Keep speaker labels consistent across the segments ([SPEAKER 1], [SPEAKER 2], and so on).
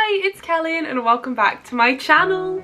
[SPEAKER 1] Hi, it's Celyn and welcome back to my channel.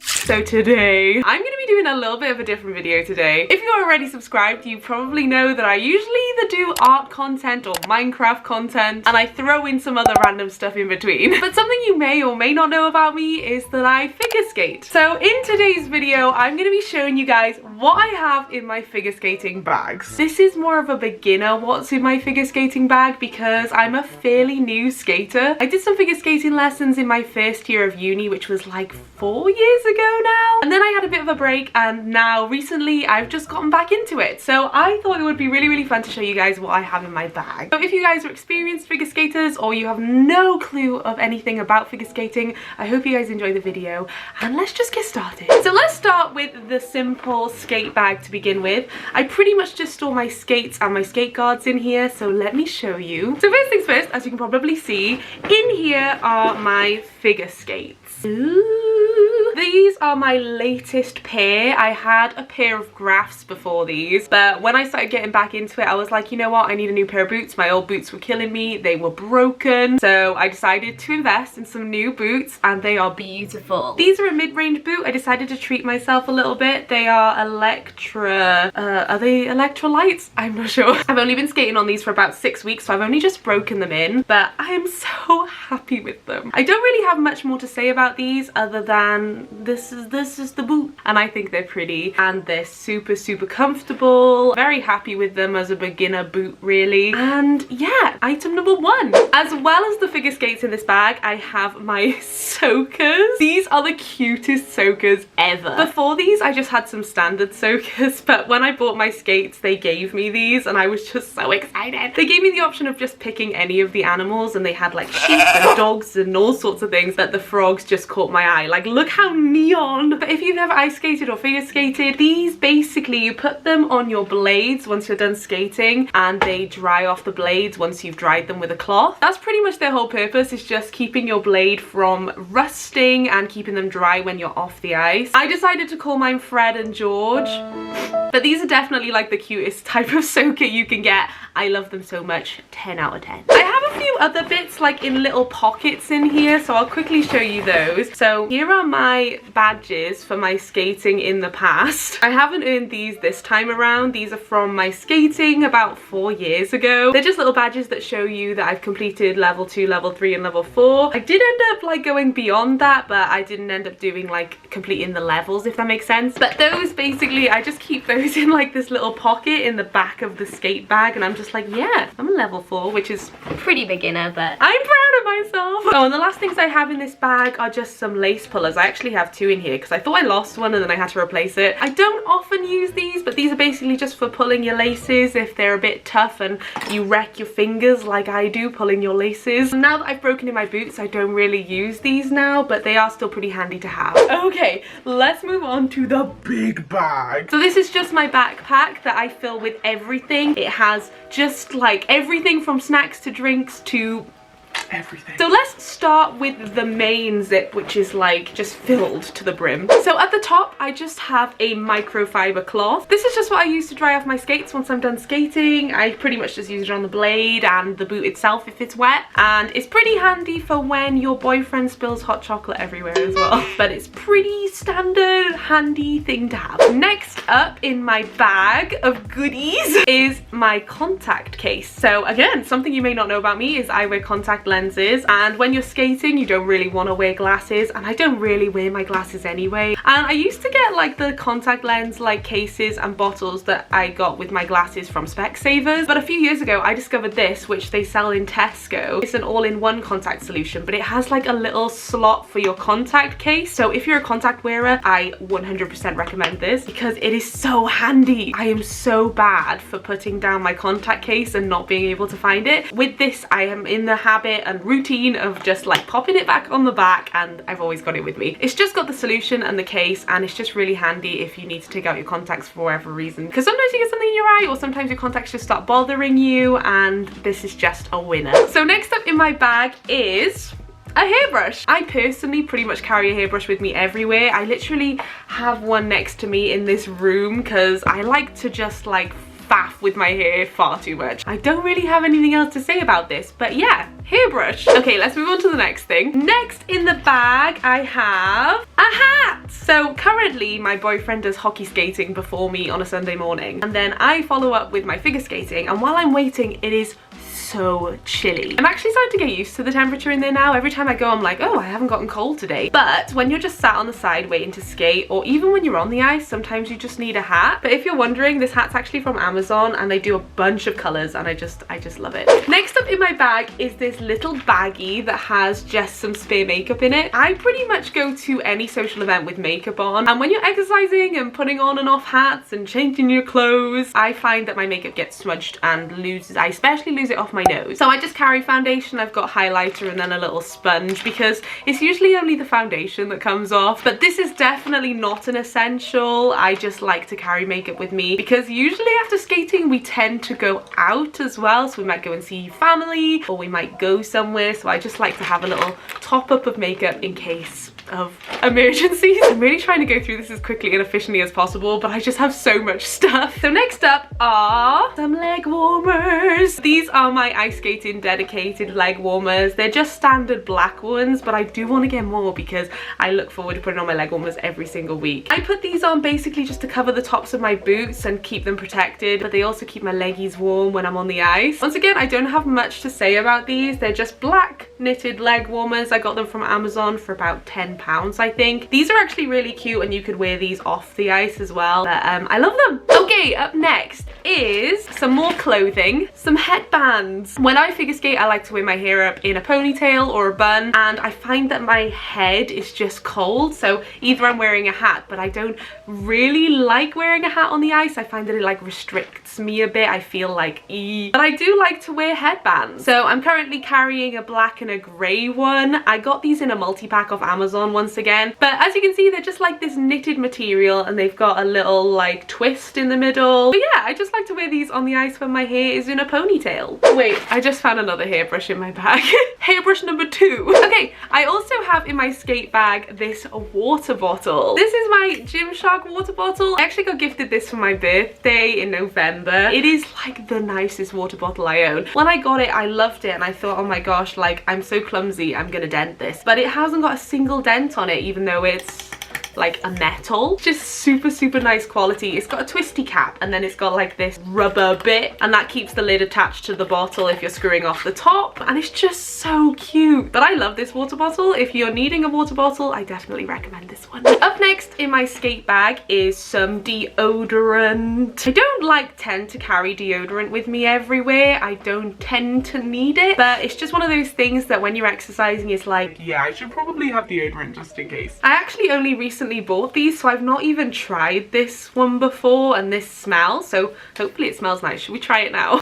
[SPEAKER 1] So today, I'm going to be doing a little bit of a different video today. If you're already subscribed, you probably know that I usually either do art content or Minecraft content, and I throw in some other random stuff in between. But something you may or may not know about me is that I figure skate. So in today's video, I'm going to be showing you guys what I have in my figure skating bags. This is more of a beginner what's in my figure skating bag because I'm a fairly new skater. I did some figure skating lessons in my first year of uni, which was like 4 years ago now, and then I had a bit of a break, and now recently I've just gotten back into it. So I thought it would be really fun to show you guys what I have in my bag. So if you guys are experienced figure skaters or you have no clue of anything about figure skating, I hope you guys enjoy the video, and let's just get started. So let's start with the simple skate bag to begin with. I pretty much just store my skates and my skate guards in here, so let me show you. So first things first, as you can probably see, in here are my figure skates. Ooh. These are my latest pair. I had a pair of Graphs before these, but when I started getting back into it, I was like, you know what, I need a new pair of boots. My old boots were killing me, they were broken, so I decided to invest in some new boots, and they are beautiful. These are a mid-range boot. I decided to treat myself a little bit. They are are they electrolytes? I'm not sure. I've only been skating on these for about 6 weeks, so I've only just broken them in, but I am so happy with them. I don't really have much more to say about these other than this is the boot, and I think they're pretty and they're super comfortable. Very happy with them as a beginner boot, really. And yeah, item number one. As well as the figure skates in this bag, I have my soakers. These are the cutest soakers ever. Before these, I just had some standard soakers, but when I bought my skates, they gave me these and I was just so excited. They gave me the option of just picking any of the animals, and they had like sheep and dogs and all sorts of things, but the frogs just caught my eye. Like, look how neon. But if you've never ice skated or figure skated, these basically, you put them on your blades once you're done skating, and they dry off the blades once you've dried them with a cloth. That's pretty much their whole purpose, is just keeping your blade from rusting and keeping them dry when you're off the ice. I decided to call mine Fred and George, but these are definitely like the cutest type of soaker you can get. I love them so much. 10 out of 10. I have a few other bits like in little pockets in here, so I'll quickly show you those. So here are my badges for my skating in the past. I haven't earned these this time around. These are from my skating about 4 years ago. They're just little badges that show you that I've completed level 2, level 3 and level 4. I did end up like going beyond that, but I didn't end up doing like completing the levels, if that makes sense. But those basically, I just keep those in like this little pocket in the back of the skate bag, and I'm just like, yeah, I'm a level 4, which is pretty beginner, but I'm proud of myself. Oh, and the last things I have in this bag are just some lace pullers. I actually have 2 in here because I thought I lost one and then I had to replace it. I don't often use these, but these are basically just for pulling your laces if they're a bit tough and you wreck your fingers like I do pulling your laces. Now that I've broken in my boots, I don't really use these now, but they are still pretty handy to have. Okay, let's move on to the big bag. So this is just my backpack that I fill with everything. It has just like everything from snacks to drinks to everything. So let's start with the main zip, which is like just filled to the brim. So at the top, I just have a microfiber cloth. This is just what I use to dry off my skates once I'm done skating. I pretty much just use it on the blade and the boot itself if it's wet, and it's pretty handy for when your boyfriend spills hot chocolate everywhere as well. But it's pretty standard handy thing to have. Next up in my bag of goodies is my contact case. So again, something you may not know about me is I wear contact lenses, and when you're skating you don't really want to wear glasses, and I don't really wear my glasses anyway. And I used to get like the contact lens like cases and bottles that I got with my glasses from Specsavers, but a few years ago I discovered this, which they sell in Tesco. It's an all-in-one contact solution, but it has like a little slot for your contact case. So if you're a contact wearer, I 100% recommend this because it is so handy. I am so bad for putting down my contact case and not being able to find it. With this, I am in the habit and routine of just like popping it back on the back, and I've always got it with me. It's just got the solution and the case, and it's just really handy if you need to take out your contacts for whatever reason, because sometimes you get something in your eye or sometimes your contacts just start bothering you, and this is just a winner. So next up in my bag is a hairbrush. I personally pretty much carry a hairbrush with me everywhere. I literally have one next to me in this room because I like to just like faff with my hair far too much. I don't really have anything else to say about this, but yeah, hairbrush. Okay, let's move on to the next thing. Next in the bag, I have a hat. So currently my boyfriend does hockey skating before me on a Sunday morning, and then I follow up with my figure skating, and while I'm waiting, it is so chilly. I'm actually starting to get used to the temperature in there now. Every time I go, I'm like, oh, I haven't gotten cold today. But when you're just sat on the side waiting to skate, or even when you're on the ice, sometimes you just need a hat. But if you're wondering, this hat's actually from Amazon, and they do a bunch of colors, and I just love it. Next up in my bag is this little baggie that has just some spare makeup in it. I pretty much go to any social event with makeup on, and when you're exercising and putting on and off hats and changing your clothes, I find that my makeup gets smudged and loses, I especially lose it off my nose. So I just carry foundation, I've got highlighter, and then a little sponge, because it's usually only the foundation that comes off. But this is definitely not an essential. I just like to carry makeup with me because usually after skating we tend to go out as well, so we might go and see family, or we might go somewhere, so I just like to have a little top up of makeup in case of emergencies. I'm really trying to go through this as quickly and efficiently as possible, but I just have so much stuff. So next up are some leg warmers. These are my ice skating dedicated leg warmers. They're just standard black ones, but I do want to get more because I look forward to putting on my leg warmers every single week. I put these on basically just to cover the tops of my boots and keep them protected, but they also keep my leggies warm when I'm on the ice. Once again, I don't have much to say about these. They're just black knitted leg warmers. I got them from Amazon for about £10, I think. These are actually really cute, and you could wear these off the ice as well, but I love them. Okay, up next is some more clothing, some headbands. When I figure skate, I like to wear my hair up in a ponytail or a bun, and I find that my head is just cold, so either I'm wearing a hat, but I don't really like wearing a hat on the ice. I find that it like restricts me a bit. I feel like but I do like to wear headbands. So I'm currently carrying a black and a grey one. I got these in a multi-pack off Amazon once again, but as you can see, they're just like this knitted material, and they've got a little like twist in the middle. But yeah, I just like to wear these on the ice when my hair is in a ponytail. Wait, I just found another hairbrush in my bag. Hairbrush number 2. Okay, I also have in my skate bag this water bottle. This is my Gymshark water bottle. I actually got gifted this for my birthday in November. It is like the nicest water bottle I own. When I got it, I loved it, and I thought, oh my gosh, like I'm so clumsy, I'm gonna dent this. But it hasn't got a single dent on it, even though it's like a metal. Just super nice quality. It's got a twisty cap, and then it's got like this rubber bit, and that keeps the lid attached to the bottle if you're screwing off the top, and it's just so cute. But I love this water bottle. If you're needing a water bottle, I definitely recommend this one. Up next in my skate bag is some deodorant. I don't tend to carry deodorant with me everywhere. I don't tend to need it, but it's just one of those things that when you're exercising, it's like, yeah, I should probably have deodorant just in case. I actually only recently bought these, so I've not even tried this one before, and this smells, so hopefully it smells nice. Should we try it now?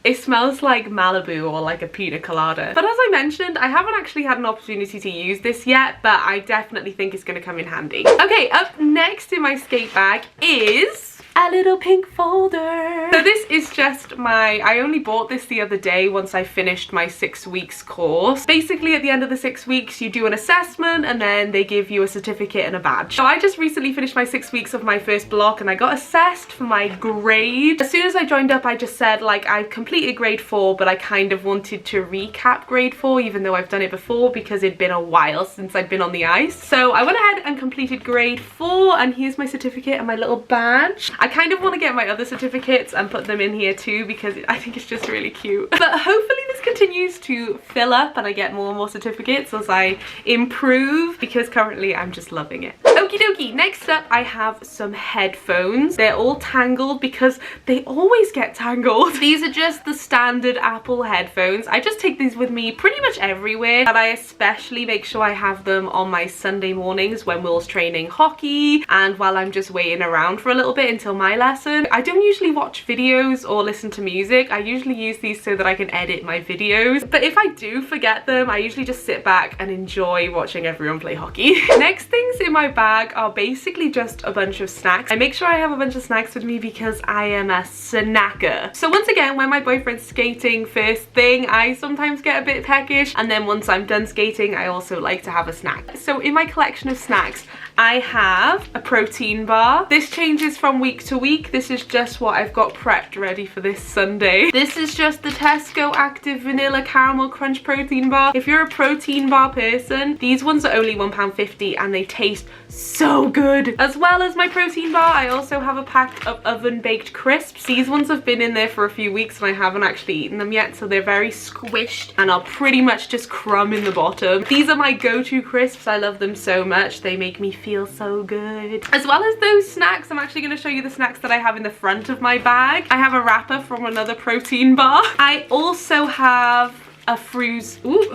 [SPEAKER 1] It smells like Malibu or like a pina colada. But as I mentioned, I haven't actually had an opportunity to use this yet, but I definitely think it's going to come in handy. Okay, up next in my skate bag is a little pink folder. So this is just I only bought this the other day once I finished my 6 weeks course. Basically at the end of the 6 weeks you do an assessment, and then they give you a certificate and a badge. So I just recently finished my 6 weeks of my first block, and I got assessed for my grade. As soon as I joined up, I just said like I completed grade 4, but I kind of wanted to recap grade 4 even though I've done it before, because it'd been a while since I'd been on the ice. So I went ahead and completed grade 4, and here's my certificate and my little badge. I kind of want to get my other certificates and put them in here too, because I think it's just really cute. But hopefully this continues to fill up and I get more and more certificates as I improve, because currently I'm just loving it. Okie dokie, next up I have some headphones. They're all tangled because they always get tangled. These are just the standard Apple headphones. I just take these with me pretty much everywhere, and I especially make sure I have them on my Sunday mornings when Will's training hockey, and while I'm just waiting around for a little bit until my lesson. I don't usually watch videos or listen to music. I usually use these so that I can edit my videos videos. But if I do forget them, I usually just sit back and enjoy watching everyone play hockey. Next things in my bag are basically just a bunch of snacks. I make sure I have a bunch of snacks with me because I am a snacker. So once again, when my boyfriend's skating first thing, I sometimes get a bit peckish, and then once I'm done skating, I also like to have a snack. So in my collection of snacks, I have a protein bar. This changes from week to week. This is just what I've got prepped ready for this Sunday. This is just the Tesco Active Vanilla Caramel Crunch protein bar. If you're a protein bar person, these ones are only £1.50 and they taste so good. As well as my protein bar, I also have a pack of oven baked crisps. These ones have been in there for a few weeks and I haven't actually eaten them yet, so they're very squished and I'll pretty much just crumb in the bottom. These are my go-to crisps. I love them so much. They make me feel so good. As well as those snacks, I'm actually going to show you the snacks that I have in the front of my bag. I have a wrapper from another protein bar. I also have a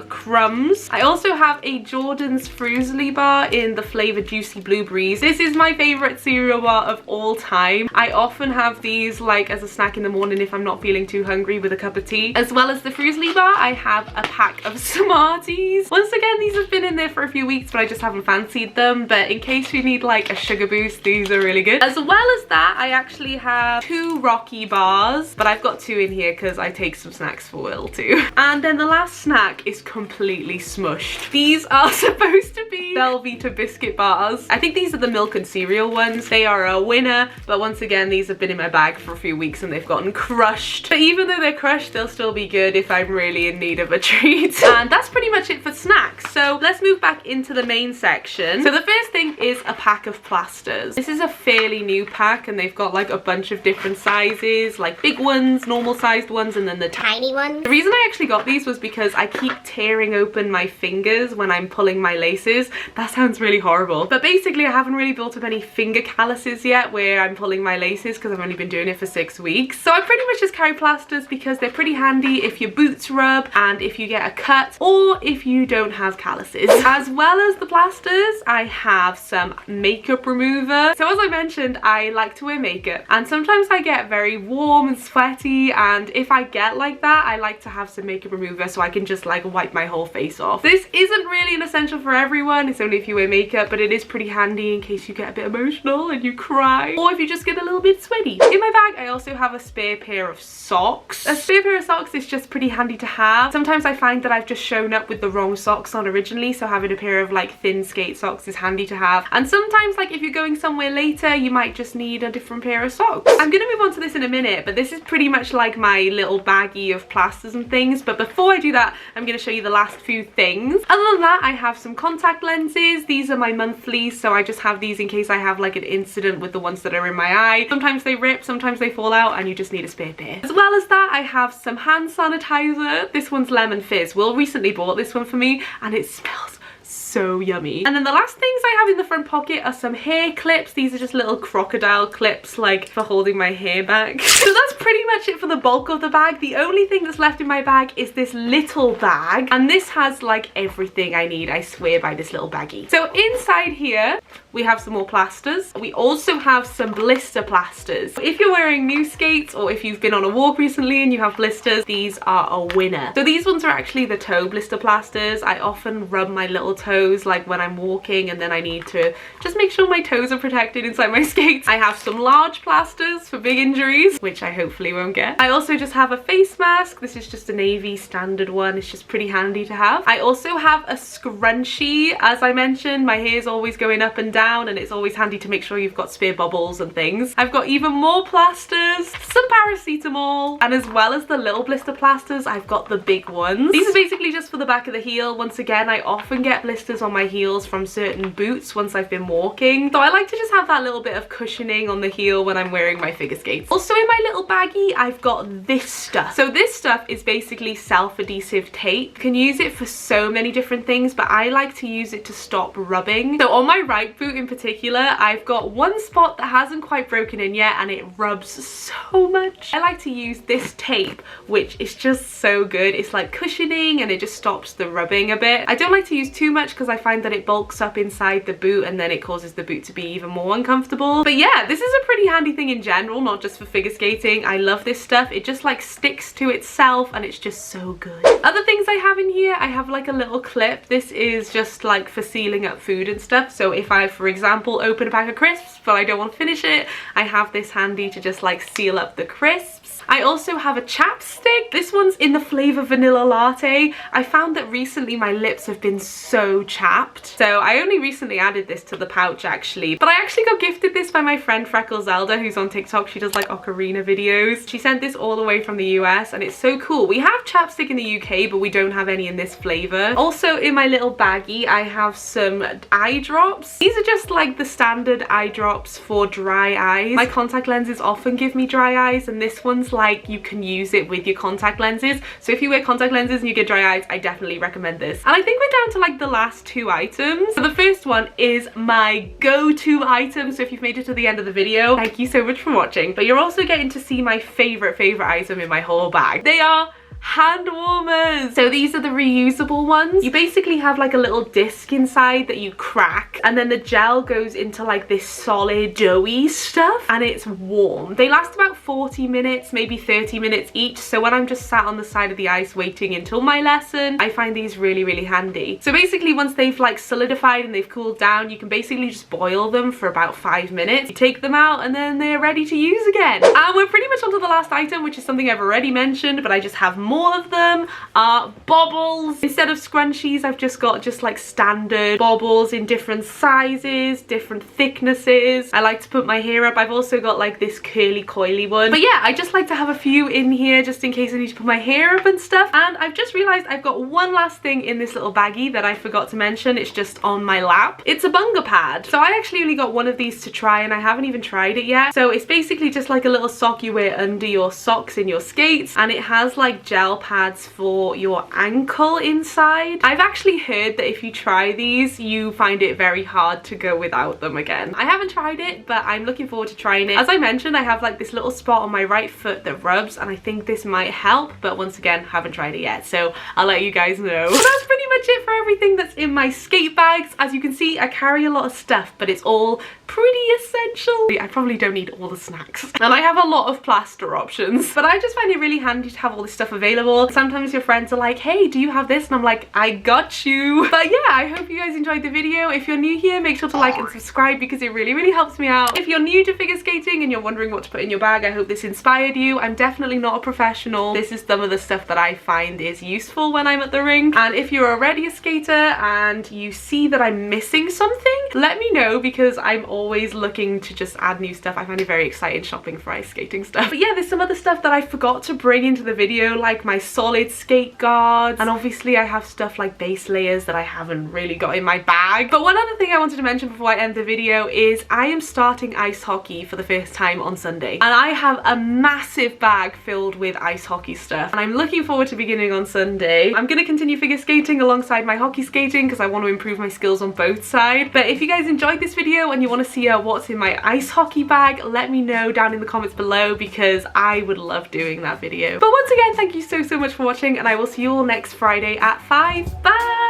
[SPEAKER 1] crumbs. I also have a Jordan's Fruzzly bar in the flavor Juicy Blueberries. This is my favorite cereal bar of all time. I often have these like as a snack in the morning if I'm not feeling too hungry with a cup of tea. As well as the Fruzzly bar, I have a pack of Smarties. Once again, these have been in there for a few weeks, but I just haven't fancied them. But in case you need like a sugar boost, these are really good. As well as that, I actually have 2 Rocky bars, but I've got 2 in here because I take some snacks for Will too. And then the last snack is completely smushed. These are supposed to be Belvita biscuit bars. I think these are the milk and cereal ones. They are a winner, but once again, these have been in my bag for a few weeks and they've gotten crushed. But even though they're crushed, they'll still be good if I'm really in need of a treat. And that's pretty much it for snacks. So let's move back into the main section. So the first thing is a pack of plasters. This is a fairly new pack and they've got like a bunch of different sizes, like big ones, normal sized ones, and then the tiny ones. The reason I actually got these was because I keep tearing open my fingers when I'm pulling my laces. That sounds really horrible, but basically I haven't really built up any finger calluses yet where I'm pulling my laces because I've only been doing it for 6 weeks. So I pretty much just carry plasters because they're pretty handy if your boots rub and if you get a cut or if you don't have calluses. As well as the plasters, I have some makeup remover. So as I mentioned, I like to wear makeup and sometimes I get very warm and sweaty, and if I get like that, I like to have some makeup remover so I can just like wipe my whole face off. This isn't really an essential for everyone. It's only if you wear makeup, but it is pretty handy in case you get a bit emotional and you cry, or if you just get a little bit sweaty. In my bag, I also have a spare pair of socks. A spare pair of socks is just pretty handy to have. Sometimes I find that I've just shown up with the wrong socks on originally, so having a pair of like thin skate socks is handy to have. And sometimes like if you're going somewhere later, you might just need a different pair of socks. I'm gonna move on to this in a minute, but this is pretty much like my little baggie of plasters and things. But before I do that, I'm going to show you the last few things. Other than that, I have some contact lenses. These are my monthlies, so I just have these in case I have like an incident with the ones that are in my eye. Sometimes they rip, sometimes they fall out, and you just need a spare pair. As well as that, I have some hand sanitizer. This one's lemon fizz. Will recently bought this one for me and it smells so yummy. And then the last things I have in the front pocket are some hair clips. These are just little crocodile clips like for holding my hair back. So that's pretty much it for the bulk of the bag. The only thing that's left in my bag is this little bag, and this has like everything I need, I swear, by this little baggie. So inside here we have some more plasters. We also have some blister plasters. If you're wearing new skates or if you've been on a walk recently and you have blisters, these are a winner. So these ones are actually the toe blister plasters. I often rub my little toes like when I'm walking, and then I need to just make sure my toes are protected inside my skates. I have some large plasters for big injuries, which I hopefully won't get. I also just have a face mask. This is just a navy standard one. It's just pretty handy to have. I also have a scrunchie. As I mentioned, my hair's always going up and down, and it's always handy to make sure you've got spare bubbles and things. I've got even more plasters, some paracetamol, and as well as the little blister plasters, I've got the big ones. These are basically just for the back of the heel. Once again, I often get blisters on my heels from certain boots once I've been walking, so I like to just have that little bit of cushioning on the heel when I'm wearing my figure skates. Also in my little baggie, I've got this stuff. So this stuff is basically self-adhesive tape. You can use it for so many different things, but I like to use it to stop rubbing. So on my right boot in particular, I've got one spot that hasn't quite broken in yet and it rubs so much. I like to use this tape, which is just so good. It's like cushioning and it just stops the rubbing a bit. I don't like to use too much because I find that it bulks up inside the boot and then it causes the boot to be even more uncomfortable. But yeah, this is a pretty handy thing in general, not just for figure skating. I love this stuff. It just like sticks to itself and it's just so good. Other things I have in here, I have like a little clip. This is just like for sealing up food and stuff. So if I, for example, open a pack of crisps but I don't want to finish it, I have this handy to just like seal up the crisps. I also have a chapstick. This one's in the flavor vanilla latte. I found that recently my lips have been so chapped. So I only recently added this to the pouch actually. But I actually got gifted this by my friend Freckle Zelda, who's on TikTok. She does like ocarina videos. She sent this all the way from the US and it's so cool. We have chapstick in the UK, but we don't have any in this flavor. Also in my little baggie, I have some eye drops. These are just like the standard eye drops for dry eyes. My contact lenses often give me dry eyes, and this one's like you can use it with your contact lenses. So if you wear contact lenses and you get dry eyes, I definitely recommend this. And I think we're down to like the last two items. So the first one is my go-to item. So if you've made it to the end of the video, thank you so much for watching. But you're also getting to see my favorite item in my whole bag. They are hand warmers. So these are the reusable ones. You basically have like a little disc inside that you crack, and then the gel goes into like this solid doughy stuff and it's warm. They last about 40 minutes, maybe 30 minutes each. So when I'm just sat on the side of the ice waiting until my lesson, I find these really, really handy. So basically once they've like solidified and they've cooled down, you can basically just boil them for about 5 minutes. You take them out and then they're ready to use again. And we're pretty much onto the last item, which is something I've already mentioned, but I just have more of them. Are bobbles. Instead of scrunchies, I've just got like standard bobbles in different sizes, different thicknesses. I like to put my hair up. I've also got like this curly coily one. But yeah, I just like to have a few in here just in case I need to put my hair up and stuff. And I've just realized I've got one last thing in this little baggie that I forgot to mention. It's just on my lap. It's a bunga pad. So I actually only got one of these to try and I haven't even tried it yet. So it's basically just like a little sock you wear under your socks in your skates, and it has like gel pads for your ankle inside. I've actually heard that if you try these, you find it very hard to go without them again. I haven't tried it, but I'm looking forward to trying it. As I mentioned, I have like this little spot on my right foot that rubs, and I think this might help, but once again, haven't tried it yet, so I'll let you guys know. So that's pretty much it for everything that's in my skate bags. As you can see, I carry a lot of stuff, but it's all pretty essential. I probably don't need all the snacks. And I have a lot of plaster options, but I just find it really handy to have all this stuff available. Sometimes your friends are like, hey, do you have this? And I'm like, I got you. But yeah, I hope you guys enjoyed the video. If you're new here, make sure to like and subscribe because it really, really helps me out. If you're new to figure skating and you're wondering what to put in your bag, I hope this inspired you. I'm definitely not a professional. This is some of the stuff that I find is useful when I'm at the rink. And if you're already a skater and you see that I'm missing something, let me know because I'm always looking to just add new stuff. I find it very exciting shopping for ice skating stuff. But yeah, there's some other stuff that I forgot to bring into the video, like my solid skate guards, and obviously I have stuff like base layers that I haven't really got in my bag. But one other thing I wanted to mention before I end the video is I am starting ice hockey for the first time on Sunday, and I have a massive bag filled with ice hockey stuff, and I'm looking forward to beginning on Sunday. I'm going to continue figure skating alongside my hockey skating because I want to improve my skills on both sides. But if you guys enjoyed this video and you want to see what's in my ice hockey bag, let me know down in the comments below because I would love doing that video. But once again, thank you so much for watching, and I will see you all next Friday at 5. Bye!